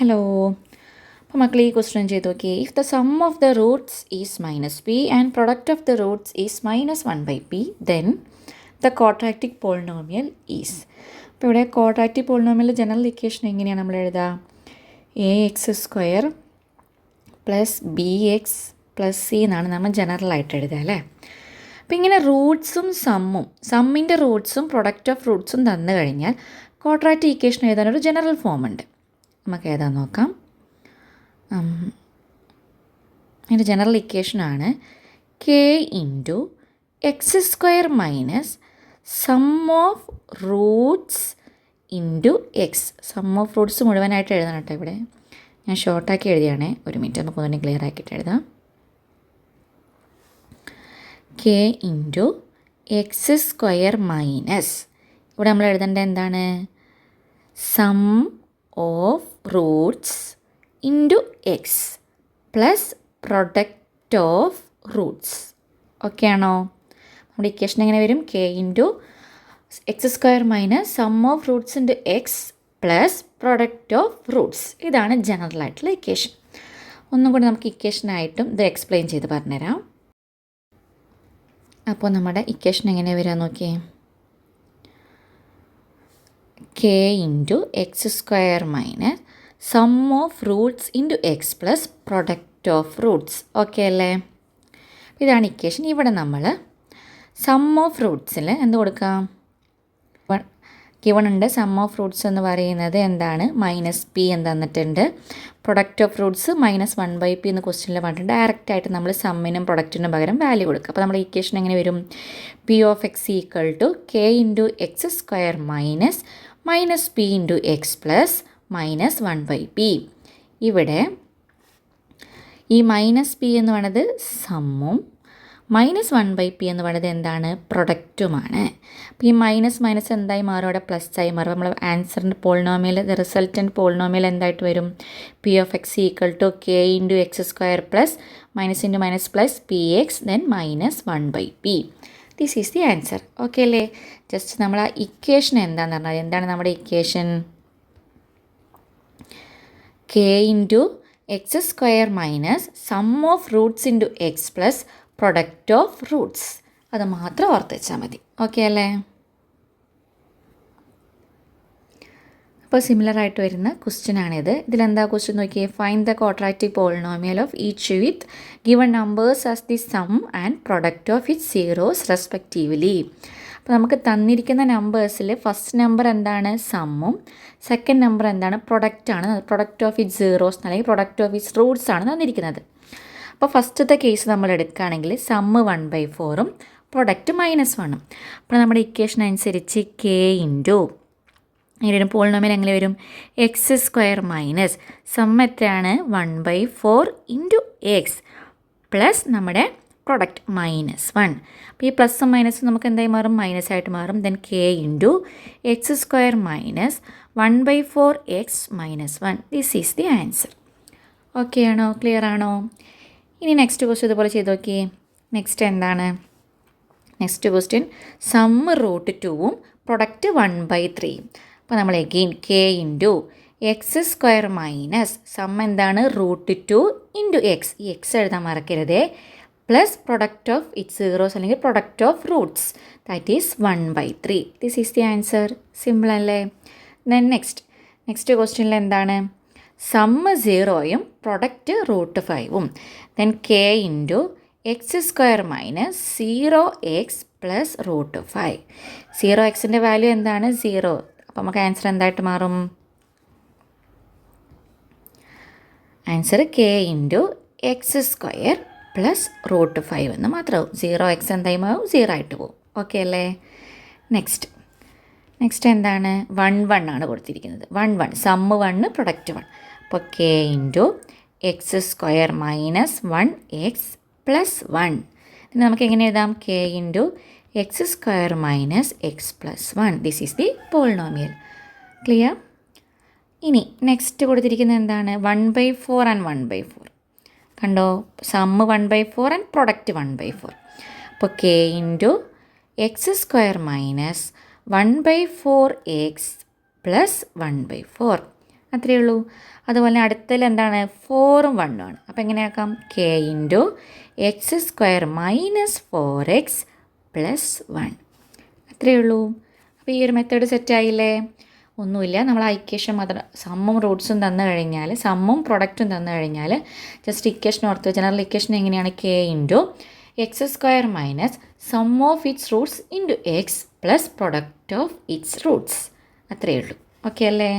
Hello. അപ്പോൾ മക്കളെ ഈ ക്വസ്റ്റ്യൻ ചെയ്ത് നോക്കിയേ. If the sum of the Roots is -p and product of the Roots is -1/p then the quadratic polynomial is. അപ്പോൾ ഇവിടെ quadratic polynomial general equation എങ്ങനെയാണ് നമ്മൾ എഴുതുക? ax² + bx + c എന്നാണ് നമ്മൾ ജനറലായിട്ട് എഴുതുക അല്ലേ. അപ്പോൾ ഇങ്ങനെ റൂട്ട്സും സമ്മിൻ്റെ റൂട്ട്സും പ്രൊഡക്റ്റ് ഓഫ് റൂട്ട്സും തന്നു കഴിഞ്ഞാൽ ക്വാഡ്രാറ്റിക് ഇക്വേഷൻ എഴുതാനൊരു ജനറൽ ഫോം ഉണ്ട്. നമുക്ക് ഏതാ നോക്കാം. അതിൻ്റെ ജനറൽ ഇക്വേഷനാണ് k × x² - sum of roots into x. Sum of roots മുഴുവനായിട്ട് എഴുതണം കേട്ടോ. ഇവിടെ ഞാൻ ഷോർട്ടാക്കി എഴുതിയാണേ. ഒരു മിനിറ്റ്, നമുക്ക് ഒന്നുകൂടി ക്ലിയർ ആക്കിയിട്ട് എഴുതാം. k × x² - ഇവിടെ നമ്മൾ എഴുതേണ്ടത് എന്താണ്? Sum of roots into x plus product of roots. Okay ആണോ? നമ്മുടെ ഇക്വേഷൻ എങ്ങനെ വരും? k × x² - sum of roots into x plus product of roots. ഇതാണ് ജനറൽ ആയിട്ടുള്ള ഇക്വേഷൻ. ഒന്നും കൂടി നമുക്ക് ഇക്വേഷനായിട്ടും ഇത് എക്സ്പ്ലെയിൻ ചെയ്ത് പറഞ്ഞുതരാം. അപ്പോൾ നമ്മുടെ ഇക്വേഷൻ എങ്ങനെ വരാൻ നോക്കിയേ. k × x² - sum of roots into x plus product of roots. Okay അല്ലേ? ഇതാണ് ഇക്വേഷൻ. ഇവിടെ നമ്മൾ സം ഓഫ് റൂട്ട്സിൽ എന്ത് കൊടുക്കാം? ഗിവൺ ഉണ്ട്. സം ഓഫ് റൂട്ട്സ് എന്ന് പറയുന്നത് എന്താണ്? -p എന്ന് തന്നിട്ടുണ്ട്. പ്രൊഡക്റ്റ് ഓഫ് റൂട്ട്സ് -1/p എന്ന് ക്വസ്റ്റ്യനിൽ പറഞ്ഞിട്ടുണ്ട്. ഡയറക്റ്റായിട്ട് നമ്മൾ സമ്മിനും പ്രൊഡക്റ്റിനും പകരം വാല്യൂ കൊടുക്കുക. അപ്പോൾ നമ്മുടെ ഇക്വേഷൻ എങ്ങനെ വരും? p of x = k × x² - -p × x plus -1/p. ഇവിടെ ഈ -p എന്ന് പറയുന്നത് സമ്മും -1/p എന്ന് പറയുന്നത് എന്താണ്? പ്രൊഡക്റ്റുമാണ്. അപ്പോൾ ഈ മൈനസ് എന്തായി മാറും? അവിടെ പ്ലസ് ആയി മാറും. നമ്മൾ ആൻസറിൻ്റെ പോളിനോമിയൽ, റിസൾട്ടൻറ്റ് പോളിനോമിയൽ എന്തായിട്ട് വരും? p of x = k × x² plus -px then -1/p. This is the answer. Okay അല്ലേ? ജസ്റ്റ് നമ്മൾ ആ ഇക്വേഷൻ എന്താണെന്ന് പറഞ്ഞാൽ എന്താണ് നമ്മുടെ equation? k × x² - sum of roots into x plus product of roots. അത് മാത്രം ഓർത്ത് വെച്ചാൽ മതി. ഓക്കെ അല്ലേ? അപ്പോൾ സിമിലറായിട്ട് വരുന്ന ക്വസ്റ്റ്യനാണിത്. ഇതിലെന്താ ക്വസ്റ്റ്യൻ നോക്കിയേ. Find the quadratic polynomial of each with given numbers as the sum and product of its zeros respectively. അപ്പോൾ നമുക്ക് തന്നിരിക്കുന്ന നമ്പേഴ്സിൽ ഫസ്റ്റ് നമ്പർ എന്താണ്? സമ്മും സെക്കൻഡ് നമ്പർ എന്താണ്? പ്രൊഡക്റ്റാണ്. പ്രൊഡക്റ്റ് ഓഫ് ഇറ്റ്സ് സീറോസ് അല്ലെങ്കിൽ പ്രൊഡക്റ്റ് ഓഫ് ഇറ്റ്സ് റൂട്ട്സ് ആണ് തന്നിരിക്കുന്നത്. അപ്പോൾ ഫസ്റ്റത്തെ കേസ് നമ്മൾ എടുക്കുകയാണെങ്കിൽ സമ്മ് 1/4 പ്രൊഡക്റ്റ് -1. അപ്പോൾ നമ്മുടെ ഇക്വേഷൻ അനുസരിച്ച് k × ഇതിന് പോളിനോമിയൽ എങ്ങനെ വരും? x² - സം എത്രയാണ്? 1/4 × x പ്ലസ് നമ്മുടെ പ്രൊഡക്റ്റ് -1. അപ്പോൾ ഈ പ്ലസും മൈനസും നമുക്ക് എന്തായി മാറും? മൈനസായിട്ട് മാറും. Then k × x² - 1/4 x -1. This is the answer. Okay ആണോ? ക്ലിയർ ആണോ? ഇനി നെക്സ്റ്റ് ക്വസ്റ്റ്യൻ ഇതുപോലെ ചെയ്ത് നോക്കിയേ. നെക്സ്റ്റ് എന്താണ്? നെക്സ്റ്റ് ക്വസ്റ്റ്യൻ സമ്മ് √2ഉം പ്രൊഡക്റ്റ് 1/3. അപ്പോൾ നമ്മൾ എഗെയിൻ k × x² - സം എന്താണ്? √2 × x. ഈ എക്സ് എഴുതാൻ മറക്കരുതേ. Plus product of its zeros അല്ലെങ്കിൽ product of roots that is 1/3. This is the answer. Simple അല്ലേ? ദെൻ നെക്സ്റ്റ് ക്വസ്റ്റ്യനിൽ എന്താണ്? സമ്മ് 0ഉം പ്രൊഡക്റ്റ് √5ഉം. Then k × x² - 0x plus √5. 0xൻ്റെ വാല്യൂ എന്താണ്? 0. അപ്പോൾ നമുക്ക് ആൻസർ എന്തായിട്ട് മാറും? ആൻസർ k × x² പ്ലസ് √5 എന്ന് മാത്രമാവും. 0x എന്തായി മാറും? 0 ആയിട്ട് പോകും. ഓക്കെ അല്ലേ? നെക്സ്റ്റ് എന്താണ്? 1 ആണ് കൊടുത്തിരിക്കുന്നത്. 1 സമ്മ് 1 പ്രൊഡക്റ്റ് 1. അപ്പോൾ k × x² - 1x പ്ലസ് 1. ഇനി നമുക്ക് എങ്ങനെ എഴുതാം? k × x² - x plus 1. This is the polynomial. Clear? ഇനി നെക്സ്റ്റ് കൊടുത്തിരിക്കുന്നത് എന്താണ്? 1/4 ആൻഡ് 1/4. കണ്ടോ? Sum 1/4 and product 1/4. അപ്പോൾ k × x² - 1/4x പ്ലസ് 1/4. അത്രയേ ഉള്ളൂ. അതുപോലെ അടുത്തതിൽ എന്താണ് 4ഉം 1ഉം ആണ്. അപ്പോൾ എങ്ങനെയാക്കാം? k into X square minus 4x plus 1. അത്രയേ ഉള്ളൂ. അപ്പോൾ ഈ ഒരു മെത്തേഡ് സെറ്റായില്ലേ? ഒന്നുമില്ല, നമ്മൾ ആ ഇക്വേഷൻ മാത്രം സമ്മും റൂട്ട്സും തന്നു കഴിഞ്ഞാൽ, സമ്മും പ്രൊഡക്റ്റും തന്നു കഴിഞ്ഞാൽ ജസ്റ്റ് ഇക്വേഷൻ ഓർത്ത്, ജനറൽ ഇക്വേഷൻ എങ്ങനെയാണ്? k into X square minus some of its Roots into x plus product of it's Roots. അത്രയേ ഉള്ളൂ. ഓക്കെ അല്ലേ?